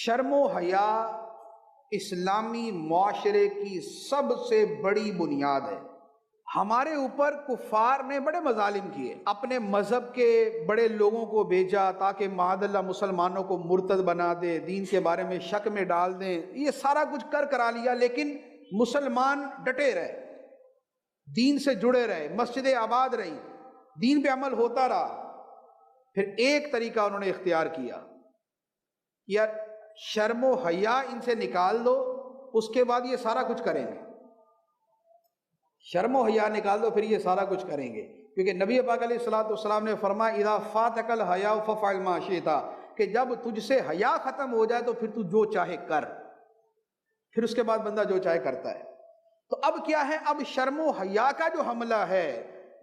شرم و حیا اسلامی معاشرے کی سب سے بڑی بنیاد ہے۔ ہمارے اوپر کفار نے بڑے مظالم کیے، اپنے مذہب کے بڑے لوگوں کو بھیجا تاکہ معاذ اللہ مسلمانوں کو مرتد بنا دے، دین کے بارے میں شک میں ڈال دیں، یہ سارا کچھ کرا لیا، لیکن مسلمان ڈٹے رہے، دین سے جڑے رہے، مسجدیں آباد رہی، دین پہ عمل ہوتا رہا۔ پھر ایک طریقہ انہوں نے اختیار کیا، یار شرم و حیا ان سے نکال دو، اس کے بعد یہ سارا کچھ کریں گے۔ شرم و حیا نکال دو، پھر یہ سارا کچھ کریں گے، کیونکہ نبی پاک علیہ الصلوۃ والسلام نے فرمایا اذا فاتک الحیا ففعل ما شئت، کہ جب تجھ سے حیا ختم ہو جائے تو پھر تو جو چاہے کر، پھر اس کے بعد بندہ جو چاہے کرتا ہے۔ تو اب کیا ہے، اب شرم و حیا کا جو حملہ ہے،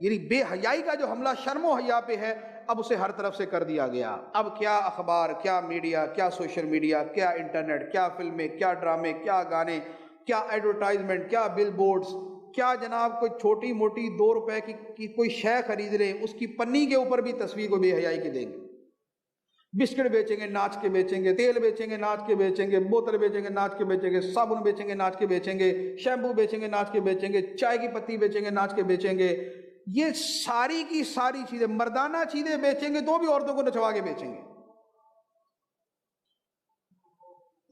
یعنی بے حیائی کا جو حملہ شرم و حیا پہ ہے، اب اسے ہر طرف سے کر دیا گیا۔ اب کیا اخبار، کیا میڈیا، کیا سوشل میڈیا، کیا انٹرنیٹ، کیا فلمیں، کیا ڈرامے، کیا گانے، کیا ایڈورٹائزمنٹ، کیا بل بورڈز، کیا جناب کوئی چھوٹی موٹی 2 روپے کی کوئی شے خرید لیں، اس کی پنی کے اوپر بھی تصویر کو بے حیائی کی دیں گے۔ بسکٹ بیچیں گے، ناچ کے بیچیں گے، تیل بیچیں گے، ناچ کے بیچیں گے، بوتل بیچیں گے، ناچ کے بیچیں گے، صابن بیچیں گے، ناچ کے بیچیں گے، شیمپو بیچیں گے، ناچ کے بیچیں گے، چائے کی پتی بیچیں گے، ناچ کے بیچیں گے۔ یہ ساری کی ساری چیزیں، مردانہ چیزیں بیچیں گے تو بھی عورتوں کو نچوا کے بیچیں گے۔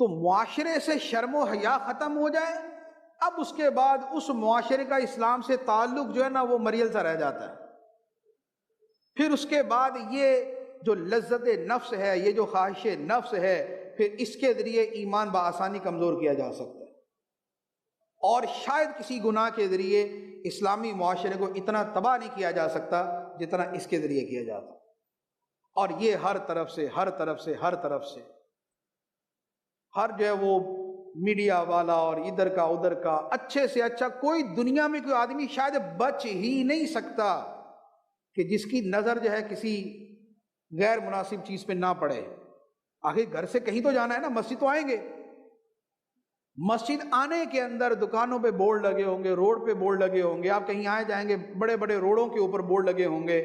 تو معاشرے سے شرم و حیا ختم ہو جائے، اب اس کے بعد اس معاشرے کا اسلام سے تعلق جو ہے نا وہ مریل سا رہ جاتا ہے۔ پھر اس کے بعد یہ جو لذت نفس ہے، یہ جو خواہش نفس ہے، پھر اس کے ذریعے ایمان بآسانی کمزور کیا جا سکتا ہے، اور شاید کسی گناہ کے ذریعے اسلامی معاشرے کو اتنا تباہ نہیں کیا جا سکتا جتنا اس کے ذریعے کیا جاتا۔ اور یہ ہر طرف سے ہر جو ہے وہ میڈیا والا اور ادھر کا ادھر کا، اچھے سے اچھا کوئی دنیا میں کوئی آدمی شاید بچ ہی نہیں سکتا کہ جس کی نظر جو ہے کسی غیر مناسب چیز پہ نہ پڑے۔ آخر گھر سے کہیں تو جانا ہے نا، مسجد تو آئیں گے، مسجد آنے کے اندر دکانوں پہ بورڈ لگے ہوں گے، روڈ پہ بورڈ لگے ہوں گے، آپ کہیں آئے جائیں گے، بڑے بڑے روڈوں کے اوپر بورڈ لگے ہوں گے،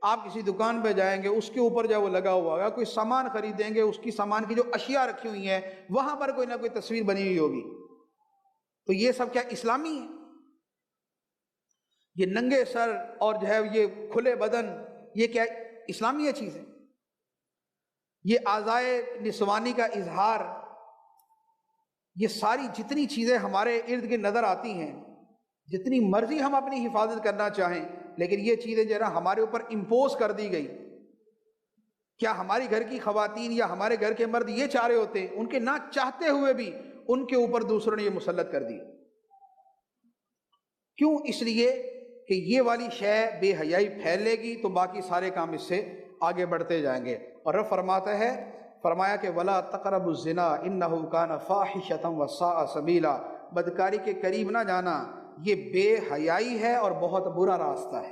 آپ کسی دکان پہ جائیں گے، اس کے اوپر جو وہ لگا ہوا ہوگا، کوئی سامان خریدیں گے، اس کی سامان کی جو اشیاء رکھی ہوئی ہیں وہاں پر کوئی نہ کوئی تصویر بنی ہوئی ہوگی۔ تو یہ سب کیا اسلامی ہے؟ یہ ننگے سر اور جو ہے یہ کھلے بدن، یہ کیا اسلامی چیز ہے؟ یہ اعضائے نسوانی کا اظہار، یہ ساری جتنی چیزیں ہمارے ارد گرد نظر آتی ہیں، جتنی مرضی ہم اپنی حفاظت کرنا چاہیں، لیکن یہ چیزیں جو ہے نا ہمارے اوپر امپوز کر دی گئی۔ کیا ہماری گھر کی خواتین یا ہمارے گھر کے مرد یہ چاہ رہے ہوتے ہیں؟ ان کے نہ چاہتے ہوئے بھی ان کے اوپر دوسروں نے یہ مسلط کر دی۔ کیوں؟ اس لیے کہ یہ والی شے بے حیائی پھیلے گی تو باقی سارے کام اس سے آگے بڑھتے جائیں گے۔ اور رب فرمایا کہ وَلَا تَقْرَبُوا الزِّنَا إِنَّهُ كَانَ فَاحِشَةً وَسَاءَ سَبِيلًا، بدکاری کے قریب نہ جانا، یہ بے حیائی ہے اور بہت برا راستہ ہے۔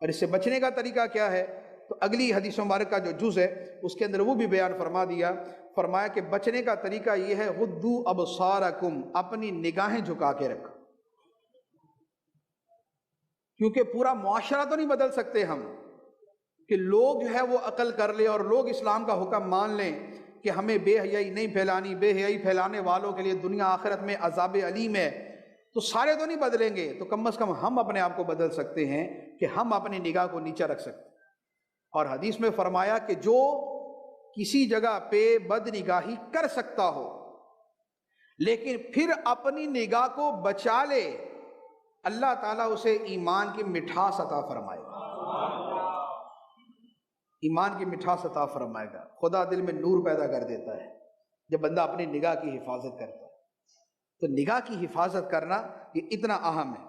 اور اس سے بچنے کا طریقہ کیا ہے؟ تو اگلی حدیث مبارک کا جو جز ہے اس کے اندر وہ بھی بیان فرما دیا، فرمایا کہ بچنے کا طریقہ یہ ہے غُضُّوا أَبْصَارَكُمْ، اپنی نگاہیں جھکا کے رکھو، کیونکہ پورا معاشرہ تو نہیں بدل سکتے ہم کہ لوگ جو ہے وہ عقل کر لے اور لوگ اسلام کا حکم مان لیں کہ ہمیں بے حیائی نہیں پھیلانی، بے حیائی پھیلانے والوں کے لیے دنیا آخرت میں عذاب علیم ہے۔ تو سارے تو نہیں بدلیں گے، تو کم از کم ہم اپنے آپ کو بدل سکتے ہیں کہ ہم اپنی نگاہ کو نیچے رکھ سکتے ہیں۔ اور حدیث میں فرمایا کہ جو کسی جگہ پہ بد نگاہی کر سکتا ہو لیکن پھر اپنی نگاہ کو بچا لے، اللہ تعالیٰ اسے ایمان کی مٹھاس عطا فرمائے گا، ایمان کی مٹھاس عطا فرمائے گا۔ خدا دل میں نور پیدا کر دیتا ہے جب بندہ اپنی نگاہ کی حفاظت کرتا ہے۔ تو نگاہ کی حفاظت کرنا یہ اتنا اہم ہے۔